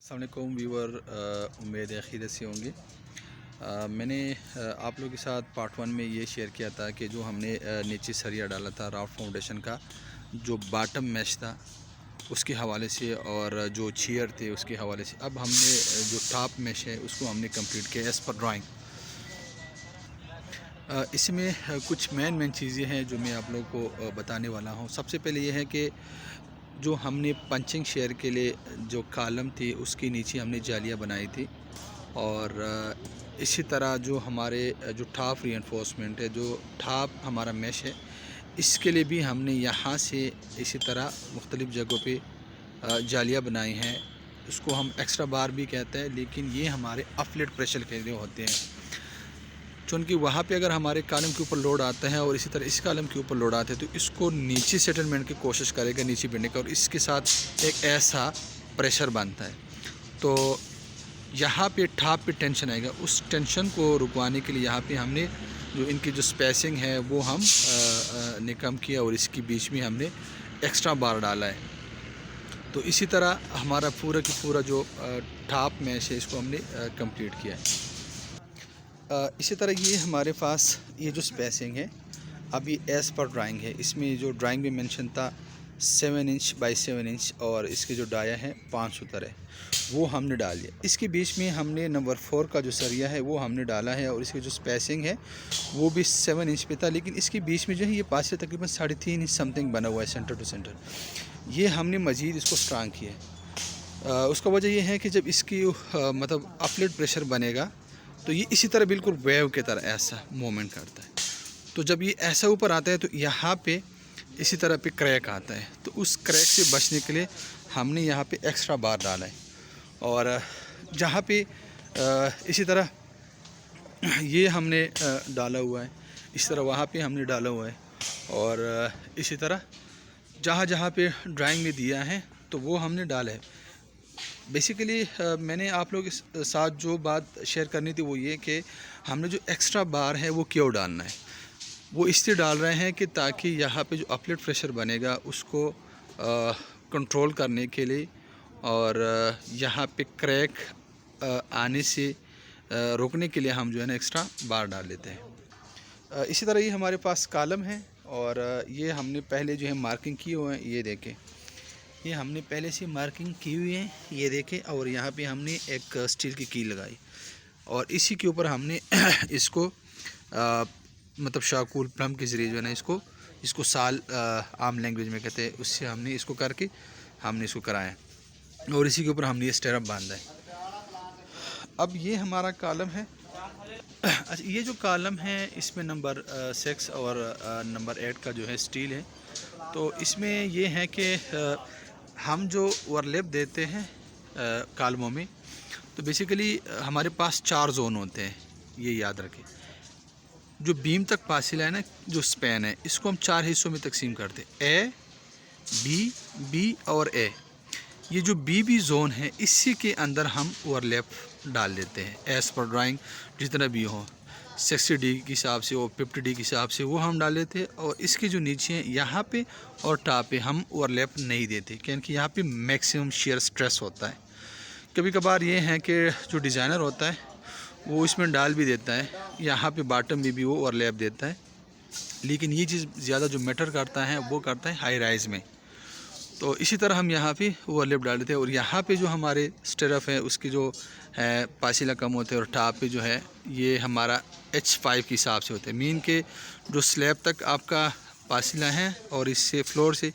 अस्सलाम वालेकुम व्यूअर, उम्मीद है खैरियत से होंगे। मैंने आप लोगों के साथ पार्ट 1 में ये शेयर किया था कि जो हमने नीचे सरिया डाला था राफ्ट फाउंडेशन का, जो बॉटम मैश था उसके हवाले से और जो चेयर थे उसके हवाले से, अब हमने जो टॉप मैश है उसको हमने कंप्लीट किया एज़ पर ड्राइंग। इसमें कुछ मेन चीज़ें हैं जो मैं आप लोगों को बताने वाला हूँ। सबसे पहले ये है कि जो हमने पंचिंग शेयर के लिए जो कॉलम थी उसके नीचे हमने जालियाँ बनाई थी, और इसी तरह जो हमारे जो टॉप रीइंफोर्समेंट है, जो टॉप हमारा मैश है, इसके लिए भी हमने यहाँ से इसी तरह मुख्तलिफ़ जगहों पे जालियाँ बनाई हैं। उसको हम एक्स्ट्रा बार भी कहते हैं, लेकिन ये हमारे अपलेट प्रेशर के लिए होते हैं, चूँकि वहाँ पे अगर हमारे कॉलम के ऊपर लोड आता है और इसी तरह इस कॉलम के ऊपर लोड आता है तो इसको नीचे सेटलमेंट की कोशिश करेगा, नीचे गिरने का, और इसके साथ एक ऐसा प्रेशर बनता है। तो यहाँ पे टॉप पे टेंशन आएगा, उस टेंशन को रुकवाने के लिए यहाँ पे हमने जो इनकी जो स्पेसिंग है वो हम ने कम किया, और इसके बीच में हमने एक्स्ट्रा बार डाला है। तो इसी तरह हमारा पूरा की पूरा जो टॉप मैश है इसको हमने कंप्लीट किया है। इसी तरह ये हमारे पास ये जो स्पेसिंग है अभी एज़ पर ड्राइंग है, इसमें जो ड्राइंग में मेंशन था 7 इंच बाई 7 इंच, और इसके जो डाया है 500 है वो हमने डाल दिया। इसके बीच में हमने नंबर 4 का जो सरिया है वो हमने डाला है, और इसकी जो स्पेसिंग है वो भी 7 इंच पे था, लेकिन इसके बीच में जो है ये पास से तकरीबन 3.5 इंच समथिंग बना हुआ है सेंटर टू सेंटर। ये हमने मज़ीद इसको स्ट्रांग किया है। उसका वजह यह है कि जब इसकी मतलब अपलेट प्रेशर बनेगा तो ये इसी तरह बिल्कुल वेव की तरह ऐसा मूवमेंट करता है। तो जब ये ऐसा ऊपर आता है तो यहाँ पे इसी तरह पे क्रैक आता है, तो उस क्रैक से बचने के लिए हमने यहाँ पे एक्स्ट्रा बार डाला है। और जहाँ पे इसी तरह ये हमने डाला हुआ है, इस तरह वहाँ पे हमने डाला हुआ है, और इसी तरह जहाँ जहाँ पे ड्राइंग में दिया है तो वो हमने डाला है। बेसिकली मैंने आप लोगों के साथ जो बात शेयर करनी थी वो ये कि हमने जो एक्स्ट्रा बार है वो क्यों डालना है। वो इसलिए डाल रहे हैं कि ताकि यहाँ पे जो अपलेट प्रेशर बनेगा उसको कंट्रोल करने के लिए, और यहाँ पे क्रैक आने से रोकने के लिए हम जो है ना एक्स्ट्रा बार डाल लेते हैं। इसी तरह ये हमारे पास कॉलम है, और ये हमने पहले जो है मार्किंग किए हुए हैं, ये देखें, ये हमने पहले से मार्किंग की हुई है, ये देखें। और यहाँ पे हमने एक स्टील की कील लगाई, और इसी के ऊपर हमने इसको मतलब शाकूल प्लम के ज़रिए जो है ना इसको साल आम लैंग्वेज में कहते हैं, उससे हमने इसको करके हमने इसको कराया, और इसी के ऊपर हमने ये स्टेरअप बांधा है। अब ये हमारा कॉलम है। अच्छा, ये जो कॉलम है इसमें नंबर 6 और नंबर 8 का जो है स्टील है। तो इसमें ये है कि हम जो ओवरलैप देते हैं कॉलमों में, तो बेसिकली हमारे पास 4 जोन होते हैं, ये याद रखें। जो बीम तक फासिला है ना, जो स्पैन है, इसको हम 4 हिस्सों में तकसीम करते हैं, ए बी और ए। ये जो बी जोन है इसी के अंदर हम ओवरलैप डाल देते हैं एज़ पर ड्राइंग, जितना भी हो 60D के हिसाब से और 50D के हिसाब से वो हम डाल देते हैं। और इसके जो नीचे हैं यहाँ पे और टॉप पे हम ओवरलैप नहीं देते, क्योंकि यहाँ पे मैक्सिमम शेयर स्ट्रेस होता है। कभी कभार ये है कि जो डिज़ाइनर होता है वो इसमें डाल भी देता है, यहाँ पे बॉटम में भी वो ओवरलैप देता है, लेकिन ये चीज़ ज़्यादा जो मैटर करता है वो करता है हाई राइज़ में। तो इसी तरह हम यहाँ पे ओवरलैप डाल देते हैं, और यहाँ पे जो हमारे स्टेरअप है उसकी जो है पासिला कम होते हैं, और टॉप पे जो है ये हमारा H5 के हिसाब से होते हैं। मीन के जो स्लैब तक आपका पासिला है और इससे फ्लोर से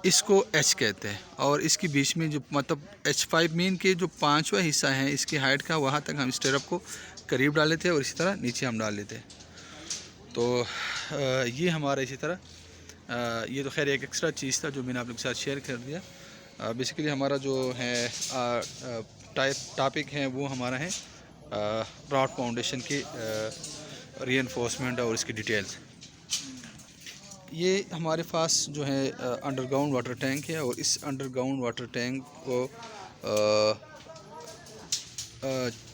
इसको H कहते हैं, और इसके बीच में जो मतलब H5 मीन के जो 5वां हिस्सा है इसकी हाइट का, वहाँ तक हम स्टेरअप को करीब डाल लेते हैं, और इसी तरह नीचे हम डाल लेते हैं। तो ये हमारा इसी तरह ये तो खैर एक एक्स्ट्रा चीज़ था जो मैंने आप लोग के साथ शेयर कर दिया। बेसिकली हमारा जो है टॉपिक है वो हमारा है राफ्ट फाउंडेशन के रीइंफोर्समेंट और इसकी डिटेल्स। ये हमारे पास जो है अंडरग्राउंड वाटर टैंक है, और इस अंडरग्राउंड वाटर टैंक को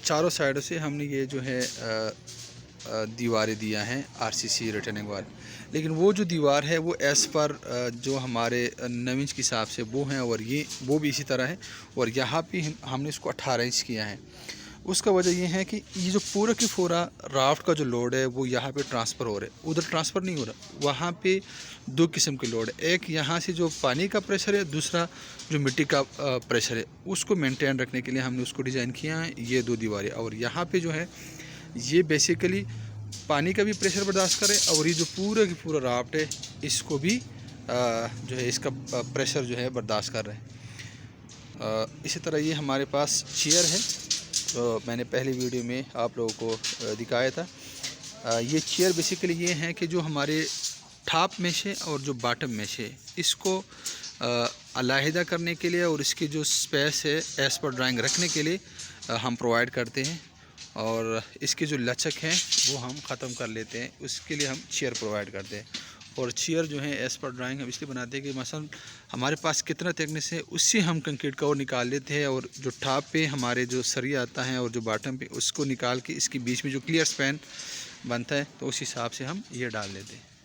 चारों साइडों से हमने ये जो है दीवारें दिया हैं RCC रिटर्निंग वाल। लेकिन वो जो दीवार है वो एज़ पर जो हमारे 9 इंच के हिसाब से वो हैं, और ये वो भी इसी तरह है। और यहाँ पे हमने इसको 18 इंच किया है। उसका वजह ये है कि ये जो पूरा की पूरा राफ्ट का जो लोड है वो यहाँ पे ट्रांसफ़र हो रहा है, उधर ट्रांसफ़र नहीं हो रहा। वहाँ पे दो किस्म के लोड है, एक यहाँ से जो पानी का प्रेशर है, दूसरा जो मिट्टी का प्रेशर है। उसको मेंटेन रखने के लिए हमने उसको डिज़ाइन किया है ये दो दीवारें। और यहाँ पे जो है ये बेसिकली पानी का भी प्रेशर बर्दाश्त करे, और ये जो पूरा की पूरा राफ्ट है इसको भी जो है इसका प्रेशर जो है बर्दाश्त कर रहे हैं। इसी तरह ये हमारे पास चेयर है, तो मैंने पहली वीडियो में आप लोगों को दिखाया था। ये चेयर बेसिकली ये हैं कि जो हमारे टॉप में से और जो बॉटम में से इसको अलहदा करने के लिए और इसकी जो स्पेस है एज़ पर ड्राइंग रखने के लिए हम प्रोवाइड करते हैं। और इसकी जो लचक है वो हम ख़त्म कर लेते हैं, उसके लिए हम चेयर प्रोवाइड करते हैं। और चेयर जो है एज़ पर ड्राइंग हम इसलिए बनाते हैं कि मसलन हमारे पास कितना थिकनेस है उससे हम कंक्रीट का और निकाल लेते हैं, और जो टॉप पे हमारे जो सरिया आता है और जो बॉटम पे उसको निकाल के इसके बीच में जो क्लियर स्पैन बनता है तो उस हिसाब से हम ये डाल लेते हैं।